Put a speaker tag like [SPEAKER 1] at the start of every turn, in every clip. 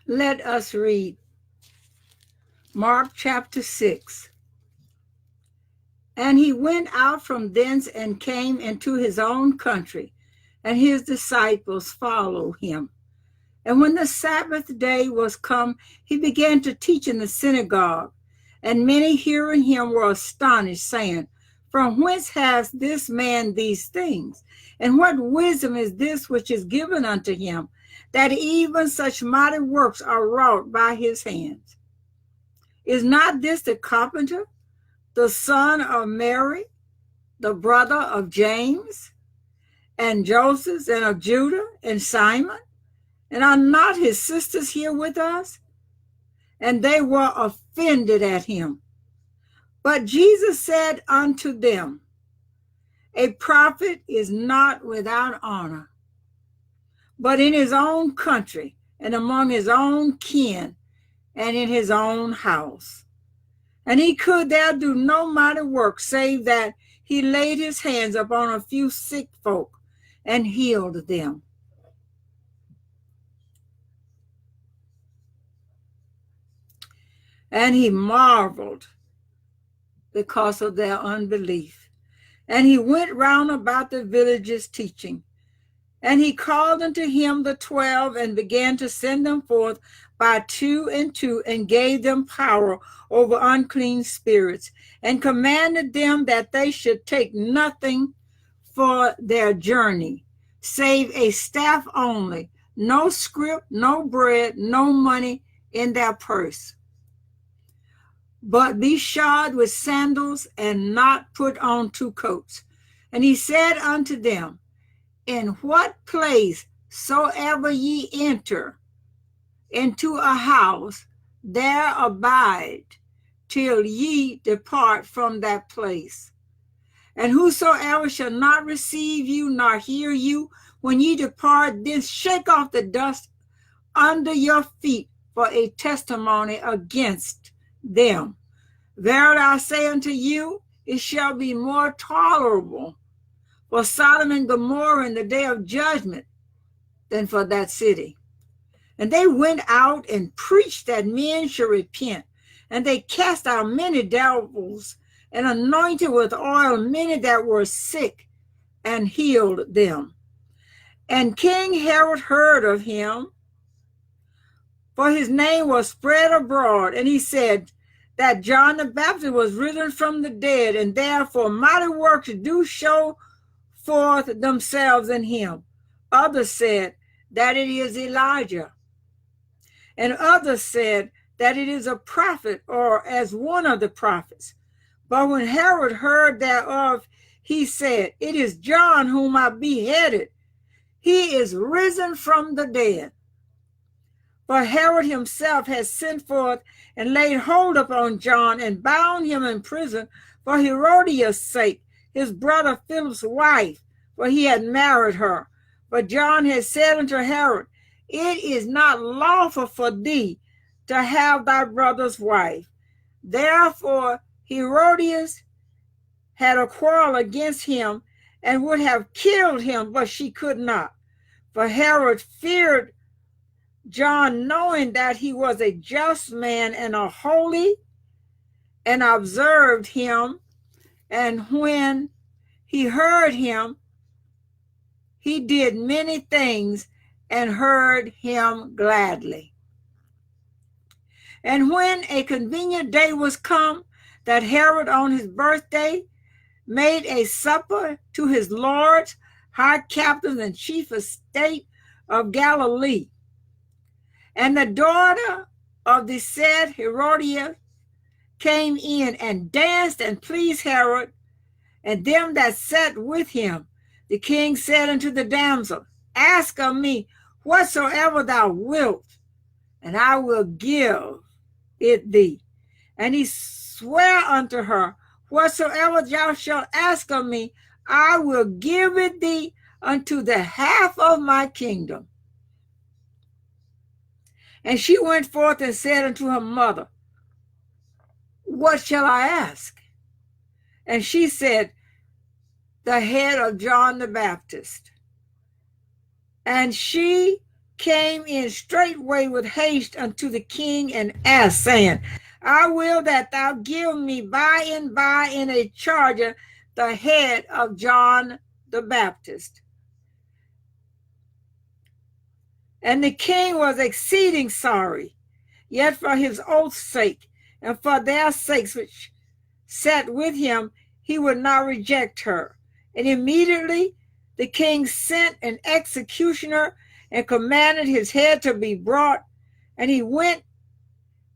[SPEAKER 1] Let us read Mark chapter 6. And he went out from thence and came into his own country, and his disciples followed him. And when the Sabbath day was come, he began to teach in the synagogue. And many hearing him were astonished, saying, From whence has this man these things? And what wisdom is this which is given unto him, that even such mighty works are wrought by his hands? Is not this the carpenter, the son of Mary, the brother of James, and Joseph, and of Judah, and Simon? And are not his sisters here with us? And they were offended at him. But Jesus said unto them, A prophet is not without honor, but in his own country, and among his own kin, and in his own house. And he could there do no mighty work, save that he laid his hands upon a few sick folk and healed them. And he marveled because of their unbelief. And he went round about the villages teaching. And he called unto him the 12, and began to send them forth by 2 and 2, and gave them power over unclean spirits, and commanded them that they should take nothing for their journey, save a staff only, no scrip, no bread, no money in their purse, but be shod with sandals, and not put on 2 coats. And he said unto them, In what place soever ye enter into a house, there abide till ye depart from that place. And whosoever shall not receive you, nor hear you, when ye depart, then shake off the dust under your feet for a testimony against them. Verily I say unto you, it shall be more tolerable for Sodom and Gomorrah in the day of judgment than for that city. And they went out and preached that men should repent. And they cast out many devils, and anointed with oil many that were sick, and healed them. And King Herod heard of him, for his name was spread abroad. And he said that John the Baptist was risen from the dead, and therefore mighty works do show forth themselves in him. Others said that it is Elijah. And others said that it is a prophet, or as one of the prophets. But when Herod heard thereof, he said, It is John whom I beheaded. He is risen from the dead. For Herod himself has sent forth and laid hold upon John, and bound him in prison for Herodias' sake, his brother Philip's wife, for he had married her. But John had said unto Herod, It is not lawful for thee to have thy brother's wife. Therefore Herodias had a quarrel against him, and would have killed him, but she could not. For Herod feared John, knowing that he was a just man and a holy, and observed him. And when he heard him, he did many things, and heard him gladly. And when a convenient day was come, that Herod on his birthday made a supper to his lords, high captains, and chief of state of Galilee. And the daughter of the said Herodias came in and danced and pleased Herod and them that sat with him. The king said unto the damsel, Ask of me whatsoever thou wilt, and I will give it thee. And he sware unto her, Whatsoever thou shalt ask of me, I will give it thee unto the half of my kingdom. And she went forth and said unto her mother, What shall I ask? And she said, The head of John the Baptist. And she came in straightway with haste unto the king and asked, saying, I will that thou give me by and by in a charger the head of John the Baptist. And the king was exceeding sorry, yet for his oath's sake, and for their sakes which sat with him, he would not reject her. And immediately the king sent an executioner and commanded his head to be brought, and he went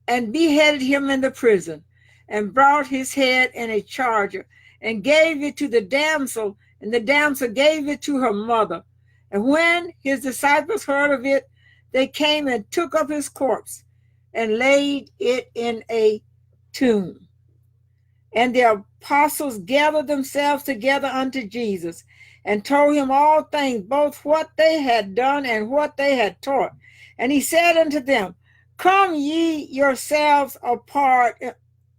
[SPEAKER 1] and beheaded him in the prison, and brought his head in a charger, and gave it to the damsel, and the damsel gave it to her mother. And when his disciples heard of it, they came and took up his corpse, and laid it in a tomb. And the apostles gathered themselves together unto Jesus, and told him all things, both what they had done and what they had taught. And he said unto them, Come ye yourselves apart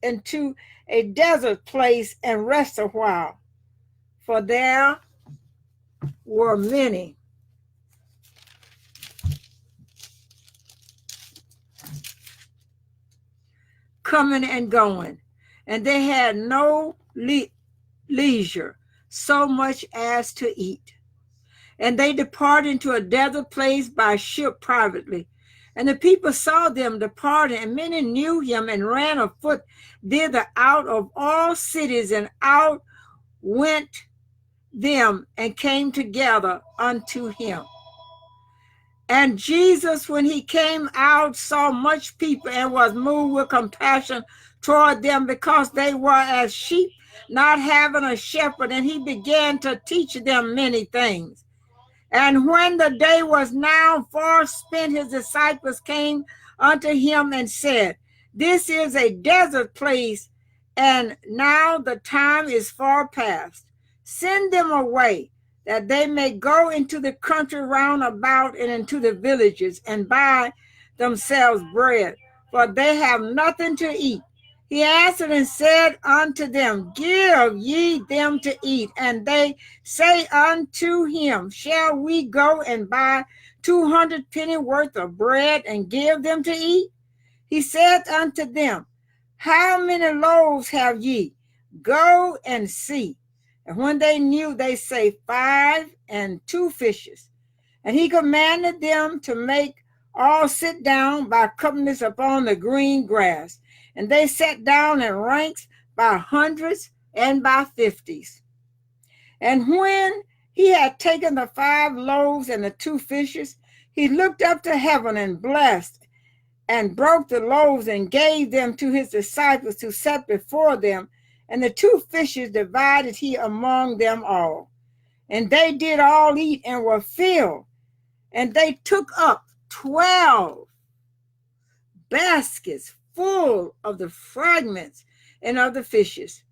[SPEAKER 1] into a desert place, and rest a while. For there were many coming and going, and they had no leisure so much as to eat. And they departed into a desert place by ship privately. And the people saw them departing, and many knew him, and ran afoot thither out of all cities, and out went them, and came together unto him. And Jesus, when he came out, saw much people, and was moved with compassion toward them, because they were as sheep not having a shepherd, and he began to teach them many things. And when the day was now far spent, his disciples came unto him and said, This is a desert place, and now the time is far past. Send them away, that they may go into the country round about, and into the villages, and buy themselves bread, for they have nothing to eat. He answered and said unto them, Give ye them to eat. And they say unto him, Shall we go and buy 200 penny worth of bread, and give them to eat? He said unto them, How many loaves have ye? Go and see. And when they knew, they say, 5 and 2 fishes. And he commanded them to make all sit down by companies upon the green grass. And they sat down in ranks by hundreds and by 50s. And when he had taken the 5 loaves and the 2 fishes, he looked up to heaven and blessed, and broke the loaves, and gave them to his disciples to set before them. And the 2 fishes divided he among them all. And they did all eat, and were filled. And they took up 12 baskets full of the fragments and of the fishes.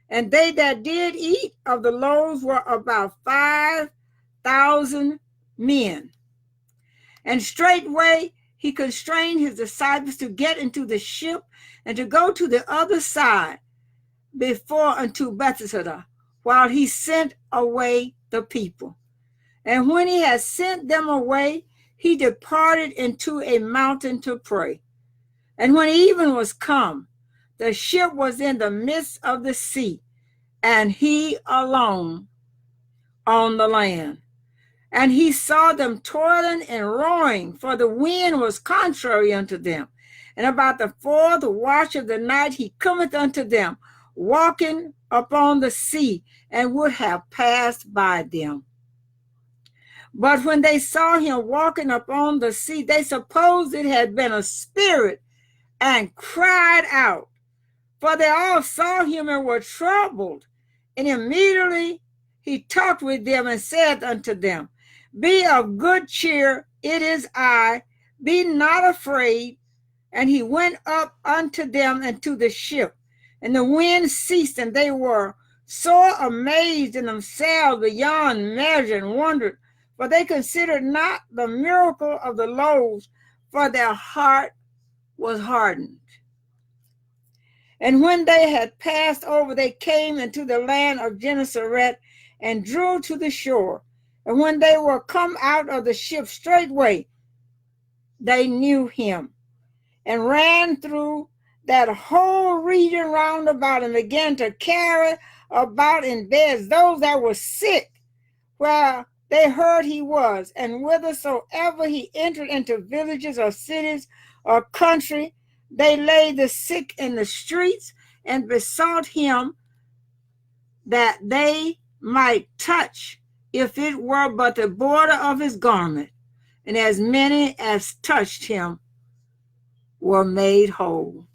[SPEAKER 1] And they that did eat of the loaves were about 5,000 men. And straightway he constrained his disciples to get into the ship, and to go to the other side before unto Bethsaida, while he sent away the people. And when he had sent them away, he departed into a mountain to pray. And when even was come, the ship was in the midst of the sea, and he alone on the land. And he saw them toiling and rowing, for the wind was contrary unto them. And about the 4th watch of the night he cometh unto them, walking upon the sea, and would have passed by them. But when they saw him walking upon the sea, they supposed it had been a spirit, and cried out. For they all saw him and were troubled. And immediately he talked with them, and said unto them, Be of good cheer, it is I, be not afraid. And he went up unto them into the ship, and the wind ceased, and they were sore amazed in themselves beyond measure, and wondered, for they considered not the miracle of the loaves, for their heart was hardened. And when they had passed over, they came into the land of Gennesaret, and drew to the shore. And when they were come out of the ship, straightway they knew him, and ran through that whole region round about, and began to carry about in beds those that were sick, where they heard he was. And whithersoever he entered into villages or cities or country, they laid the sick in the streets, and besought him that they might touch, if it were but the border of his garment. And as many as touched him were made whole.